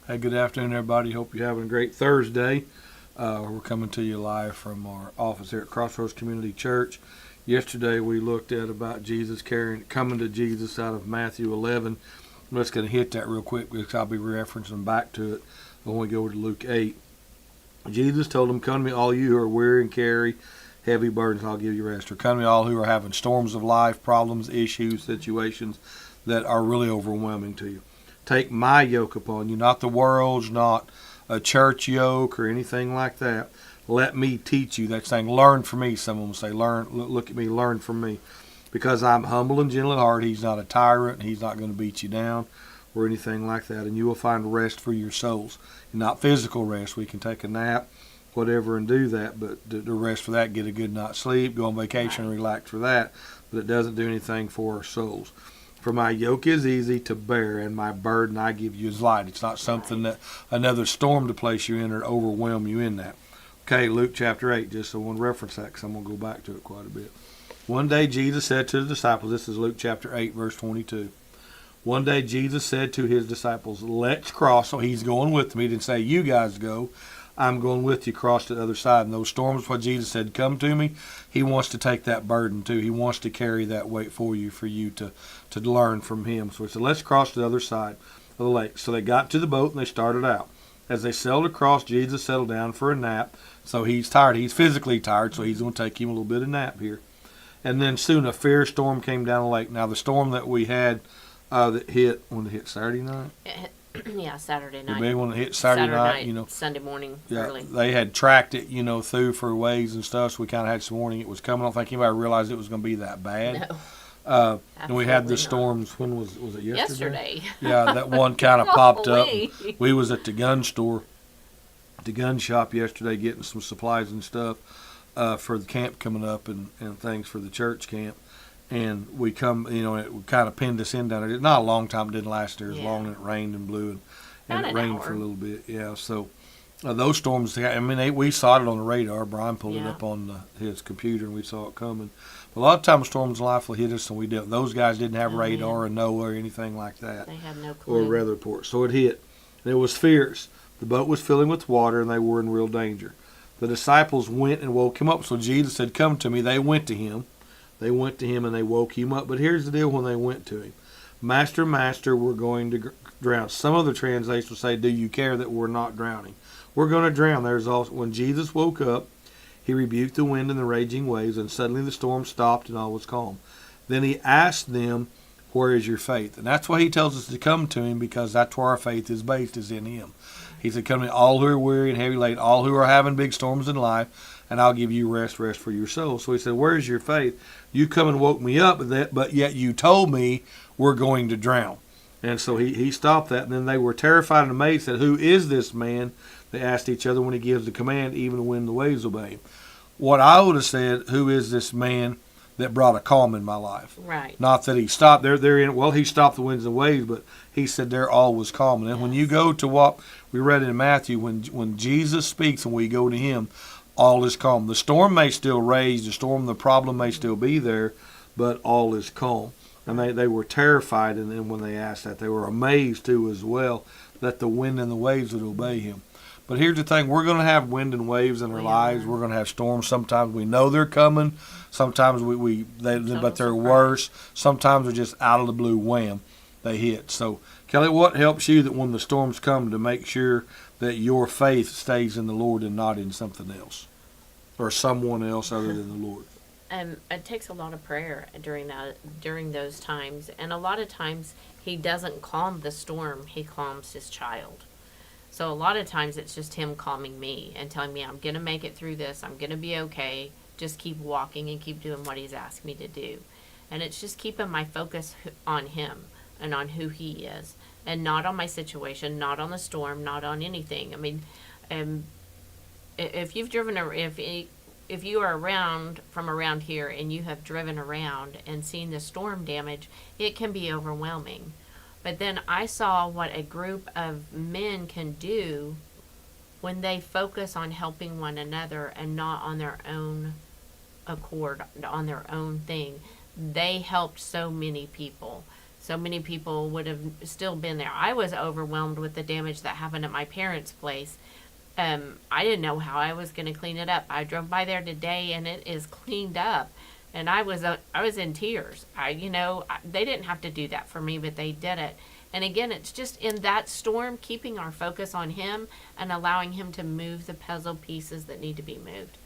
Hey, good afternoon, everybody. Hope you're having a great Thursday. We're coming to you live from our office here at Crossroads Community Church. Yesterday, we looked at about Jesus coming to Jesus out of Matthew 11. I'm just going to hit that real quick because I'll be referencing back to it when we go to Luke 8. Jesus told them, "Come to me, all you who are weary and carry heavy burdens, and I'll give you rest." Or come to me, all who are having storms of life, problems, issues, situations that are really overwhelming to you. Take my yoke upon you, not the world's, not a church yoke or anything like that. Let me teach you. That's saying, learn from me. Someone will say, learn. Look at me, learn from me. Because I'm humble and gentle at heart. He's not a tyrant. He's not going to beat you down or anything like that. And you will find rest for your souls. And not physical rest. We can take a nap, whatever, and do that. But the rest for that, get a good night's sleep, go on vacation and relax for that. But it doesn't do anything for our souls. For my yoke is easy to bear, and my burden I give you is light. It's not something that another storm to place you in or overwhelm you in that. Okay, Luke chapter 8, just so I want to reference that because I'm going to go back to it quite a bit. One day Jesus said to the disciples, this is Luke chapter 8, verse 22. One day Jesus said to his disciples, "Let's cross." So he's going with them. He didn't say, "You guys go. I'm going with you, cross to the other side." And those storms, what Jesus said, "Come to me." He wants to take that burden too. He wants to carry that weight for you to learn from him. So he said, "Let's cross to the other side of the lake." So they got to the boat and they started out. As they sailed across, Jesus settled down for a nap. So he's tired. He's physically tired, so he's going to take him a little bit of nap here. And then soon a fierce storm came down the lake. Now the storm that we had that hit, when it hit Saturday night? Yeah, Saturday night. Maybe when it hit Saturday night, Sunday morning, yeah, early. they had tracked it, through for waves and stuff. So we kind of had some warning it was coming. I don't think anybody realized it was going to be that bad. No, and we had the not. storms. When was it? Yesterday. Yeah, that one kind of popped up. Golly. We was at the gun store, the gun shop yesterday, getting some supplies and stuff for the camp coming up and things for the church camp. And we come, it kind of pinned us in down there. It's not a long time. It didn't last there as long, and it rained and blew, and it rained for a little bit. Yeah, so those storms, we saw it on the radar. Brian pulled it up on his computer, and we saw it coming. But a lot of times storms in life will hit us, and we didn't. Those guys didn't have radar or NOAA or anything like that. They had no clue. Or weather report. So it hit, and it was fierce. The boat was filling with water, and they were in real danger. The disciples went and woke him up. So Jesus said, "Come to me." They went to him. They went to him and they woke him up. But here's the deal when they went to him. "Master, Master, we're going to drown." Some other translations say, "Do you care that we're not drowning?" We're going to drown. There's also, when Jesus woke up, he rebuked the wind and the raging waves, and suddenly the storm stopped and all was calm. Then he asked them, "Where is your faith?" And that's why he tells us to come to him, because that's where our faith is based, is in him. He said, "Come to me, all who are weary and heavy laden, all who are having big storms in life, and I'll give you rest for your soul." So he said, "Where is your faith? You come and woke me up, but yet you told me we're going to drown." And so he stopped that, and then they were terrified and amazed, said, "Who is this man?" They asked each other when he gives the command, even when the waves obey him. What I would have said, who is this man that brought a calm in my life? Right. Not that he stopped. He stopped the winds and waves, but he said there all was calm. And then when you go to what we read in Matthew, when Jesus speaks and we go to him, all is calm. The storm may still rage, the problem may still be there, but all is calm. And they were terrified, and then when they asked that, they were amazed too as well that the wind and the waves would obey him. But here's the thing, we're going to have wind and waves in our lives. We're going to have storms. Sometimes we know they're coming. Sometimes but they're worse. Sometimes they're just out of the blue, wham, they hit. So, Kelly, what helps you that when the storms come to make sure that your faith stays in the Lord and not in something else or someone else other than the Lord? It takes a lot of prayer during those times, and a lot of times he doesn't calm the storm; he calms his child. So a lot of times it's just him calming me and telling me, "I'm gonna make it through this. I'm gonna be okay. Just keep walking and keep doing what he's asked me to do." And it's just keeping my focus on him and on who he is, and not on my situation, not on the storm, not on anything. I mean, if you've driven, if you are from around here and you have driven around and seen the storm damage, it can be overwhelming. But then I saw what a group of men can do when they focus on helping one another and not on their own accord, on their own thing. They helped so many people. so many people would have still been there. I was overwhelmed with the damage that happened at my parents' place. I didn't know how I was going to clean it up. I drove by there today, and it is cleaned up, and I was in tears. They didn't have to do that for me, but they did it. And again, it's just in that storm, keeping our focus on Him and allowing Him to move the puzzle pieces that need to be moved.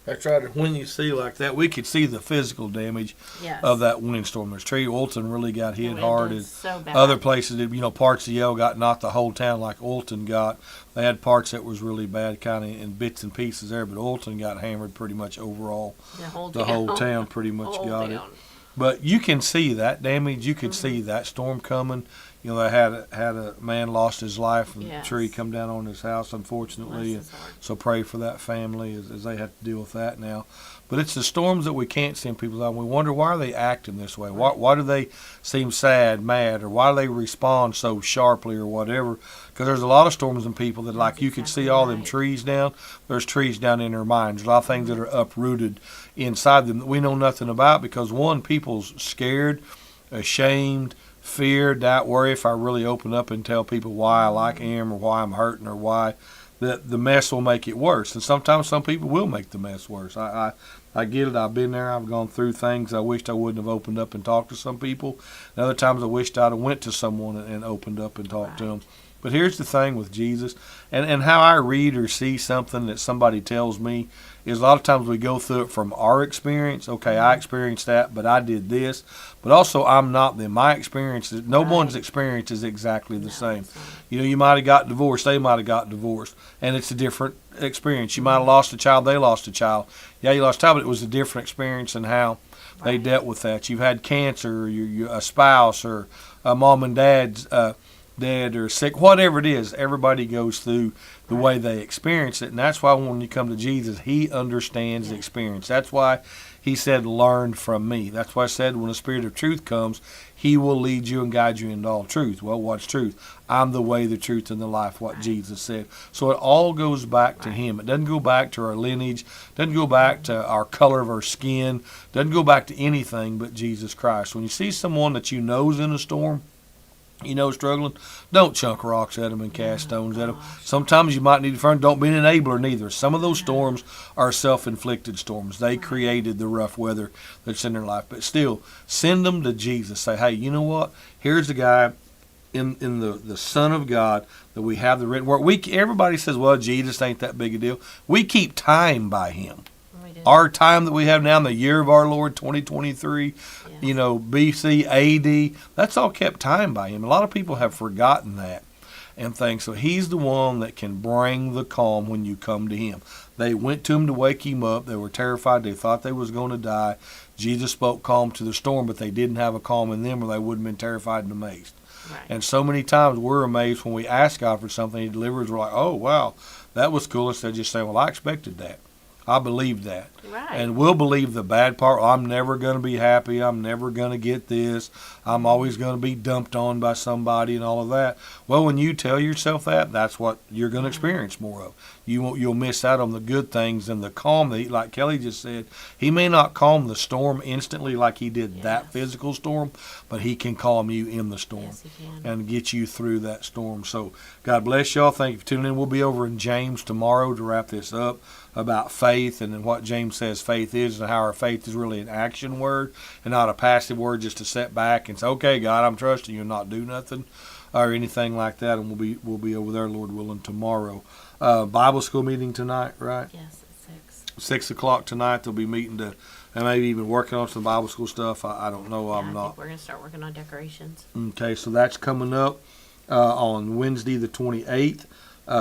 That's right. When you see like that, we could see the physical damage Yes. of that windstorm. There's tree. Olton really got hit hard. And So bad. other places, parts of Yale got knocked, the whole town like Olton got. They had parts that was really bad, kind of in bits and pieces there, but Olton got hammered pretty much overall. The whole town pretty much got it. town. But you can see that damage. You could see that storm coming. They had a man lost his life and a tree come down on his house, unfortunately. And so pray for that family as they have to deal with that now. But it's the storms that we can't see in people's eyes. We wonder, why are they acting this way? Why do they seem sad, mad, or why do they respond so sharply or whatever? Because there's a lot of storms in people that, like, you can see all them trees down. There's trees down in their minds. There's a lot of things that are uprooted inside them that we know nothing about because, one, people's scared, ashamed, fear, doubt, worry if I really open up and tell people why I like him or why I'm hurting or why the mess will make it worse. And sometimes some people will make the mess worse. I get it. I've been there. I've gone through things. I wished I wouldn't have opened up and talked to some people. And other times I wished I'd have went to someone and opened up and talked to them. But here's the thing with Jesus, and how I read or see something that somebody tells me is a lot of times we go through it from our experience. Okay, I experienced that, but I did this. But also, I'm not them. My experience is, no one's experience is exactly the same. You might have got divorced. They might have got divorced. And it's a different experience. You might have lost a child. They lost a child. Yeah, you lost a child, but it was a different experience in how they dealt with that. You've had cancer, or a spouse, or a mom and dad's dead or sick, whatever it is. Everybody goes through the way they experience it. And that's why when you come to Jesus, He understands the experience. That's why He said, learn from me. That's why I said when the Spirit of truth comes, He will lead you and guide you into all truth. Well, what's truth? I'm the way, the truth, and the life, what Jesus said. So it all goes back to Him. It doesn't go back to our lineage, doesn't go back to our color of our skin, doesn't go back to anything but Jesus Christ. When you see someone that you know is in a storm, struggling, don't chunk rocks at them and cast stones at them. Sometimes you might need a friend. Don't be an enabler neither. Some of those storms are self-inflicted storms. They created the rough weather that's in their life. But still, send them to Jesus. Say, hey, you know what? Here's the guy in the Son of God that we have the written word. Everybody says, well, Jesus ain't that big a deal. We keep time by Him. Our time that we have now in the year of our Lord 2023, BC, AD, that's all kept time by Him. A lot of people have forgotten that and think, so He's the one that can bring the calm when you come to Him. They went to Him to wake Him up. They were terrified. They thought they was going to die. Jesus spoke calm to the storm, but they didn't have a calm in them or they wouldn't have been terrified and amazed. Right. And so many times we're amazed when we ask God for something He delivers. We're like, oh, wow, that was cool. Instead of just saying, well, I expected that. I believe that. Right. And we'll believe the bad part. I'm never going to be happy. I'm never going to get this. I'm always going to be dumped on by somebody and all of that. Well, when you tell yourself that, that's what you're going to experience more of. You'll miss out on the good things and the calm. Like Kelly just said, He may not calm the storm instantly like He did that physical storm, but He can calm you in the storm and get you through that storm. So God bless y'all. Thank you for tuning in. We'll be over in James tomorrow to wrap this up about faith and then what James says faith is and how our faith is really an action word and not a passive word just to sit back and say, okay, God, I'm trusting You and not do nothing or anything like that. And we'll be over there, Lord willing, tomorrow. Bible school meeting tonight, right? Yes, at 6. 6 o'clock tonight. They'll be meeting and maybe even working on some Bible school stuff. I don't know. I think we're going to start working on decorations. Okay, so that's coming up on Wednesday the 28th.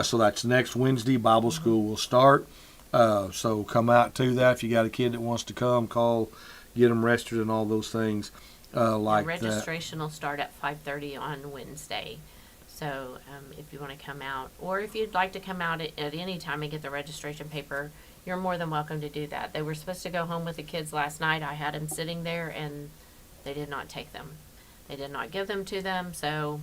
So that's next Wednesday. Bible school will start. So come out to that. If you got a kid that wants to come, call, get them registered and all those things like that. Registration will start at 5:30 on Wednesday. So if you want to come out, or if you'd like to come out at any time and get the registration paper, you're more than welcome to do that. They were supposed to go home with the kids last night. I had them sitting there, and they did not take them. They did not give them to them, so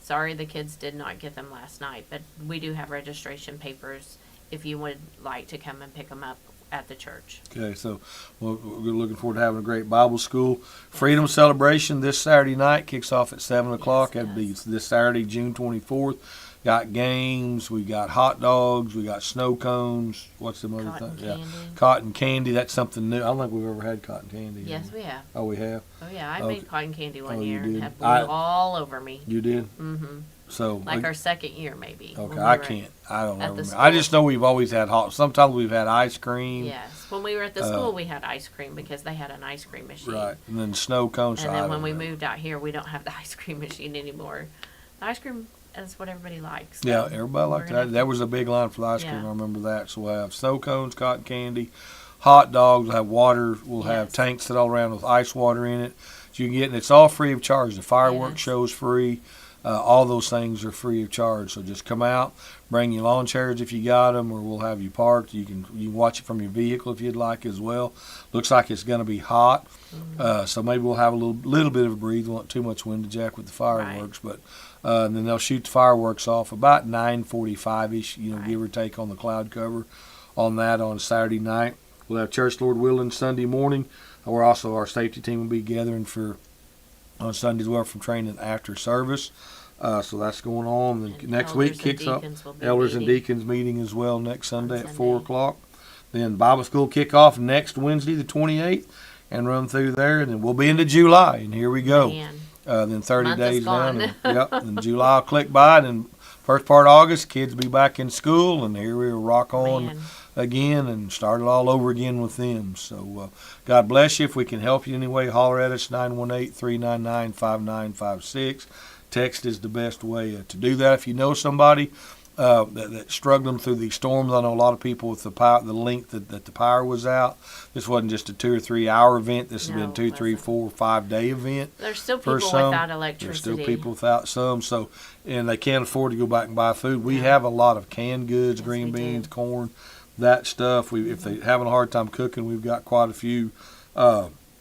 sorry the kids did not get them last night. But we do have registration papers if you would like to come and pick them up at the church. Okay, so we're looking forward to having a great Bible school. Freedom celebration this Saturday night kicks off at 7 o'clock. Yes, That'd be this Saturday, June 24th. Got games, we got hot dogs, we got snow cones. What's the other Cotton thing? candy. Yeah, cotton candy. That's something new. I don't think we've ever had cotton candy. Yes, we have. Oh, we have? Oh yeah, I Okay. made cotton candy one Oh, you year and did? had blue I- all over me. You did? Mm-hmm. So Like our second year, maybe. when okay, we I were at- can't. I don't at know. the I just school. know we've always had hot. Sometimes we've had ice cream. Yes, when we were at the school, we had ice cream because they had an ice cream machine. Right, and then snow cones. And I then don't when we know. moved out here, we don't have the ice cream machine anymore. The ice cream is what everybody likes. Yeah, so everybody liked we're gonna that. There was a big line for the ice cream. Yeah. I remember that. So we'll have snow cones, cotton candy, hot dogs. We'll have water. We'll have Yes. tanks set all around with ice water in it. So you can get, and it's all free of charge. The fireworks Yes. show's free. All those things are free of charge. So just come out, bring your lawn chairs if you got them, or we'll have you parked. You can watch it from your vehicle if you'd like as well. Looks like it's going to be hot, so maybe we'll have a little bit of a breeze. We won't too much wind to jack with the fireworks, but and then they'll shoot the fireworks off about 9:45ish. Right. Give or take on the cloud cover on that on Saturday night. We'll have church, Lord willing, Sunday morning. We're also our safety team will be gathering for on Sunday as well from training after service. So that's going on. Then And next elders week and kicks up deacons will be elders and meeting. deacons meeting as well next Sunday at Sunday. 4 o'clock. Then Bible school kickoff next Wednesday, the 28th, and run through there. And then we'll be into July, and here we go. Man, Then 30 Month is days down. gone. And, yep. And July will click by, and then first part of August, kids be back in school, and here we'll rock on man. again and start it all over again with them. So God bless you. If we can help you in any way, holler at us, 918-399-5956. Text is the best way to do that. If you know somebody that's struggling through these storms, I know a lot of people with the power, the length that the power was out. This wasn't just a 2 or 3 hour event. This has No, been 2, it 3, wasn't. 4, 5 day event. There's still For people some, without There's electricity. still people without some, so and they can't afford to go back and buy food. We No. have a lot of canned goods, Yes, green we beans, do. corn, that stuff. If they're having a hard time cooking, we've got quite a few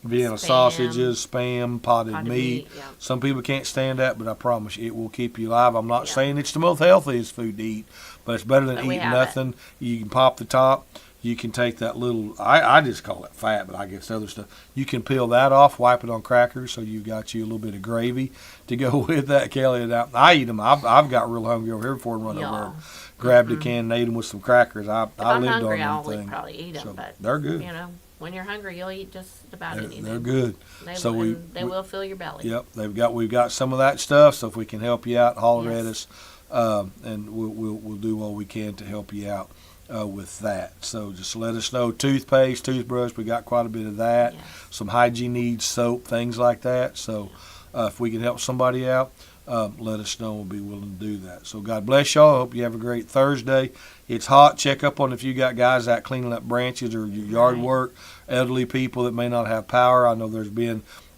Vienna Spam. sausages, spam, potted meat. Yeah. Some people can't stand that, but I promise you, it will keep you alive. I'm not Yeah. saying it's the most healthiest food to eat, but it's better than But we eating have it. nothing. You can pop the top. You can take that little, I just call it fat, but I guess other stuff. You can peel that off, wipe it on crackers, so you've got you a little bit of gravy to go with that, Kelly. And I eat them. I've got real hungry over here before I run over Yeah. and grabbed a can and ate them with some crackers. I If I'm lived hungry, on I'll them things. probably eat them, So but they're good. you know, when you're hungry, you'll eat just about anything. They're good. They, So they will fill your belly. Yep, we've got some of that stuff. So if we can help you out, holler at Yes. us, and we'll do all we can to help you out with that. So just let us know. Toothpaste, toothbrush, we got quite a bit of that. Yes. Some hygiene needs, soap, things like that. So if we can help somebody out, let us know. We'll be willing to do that. So God bless y'all. I hope you have a great Thursday. It's hot. Check up on if you got guys out cleaning up branches or your yard Right. work, elderly people that may not have power. I know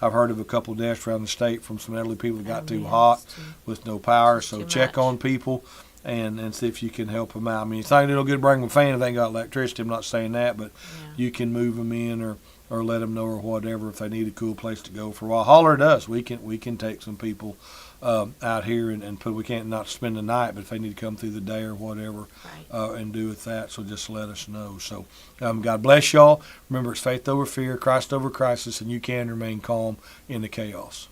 I've heard of a couple of deaths around the state from some elderly people that got too yeah, hot it's too- with no power. it's So too check much. on people and see if you can help them out. I mean, it's not no good bringing them a fan if they ain't got electricity. I'm not saying that, but Yeah. you can move them in or let them know or whatever if they need a cool place to go for a while. Holler at us. We can take some people out here and put. We can't not spend the night, but if they need to come through the day or whatever Right. and do with that, so just let us know. So God bless y'all. Remember, it's faith over fear, Christ over crisis, and you can remain calm in the chaos.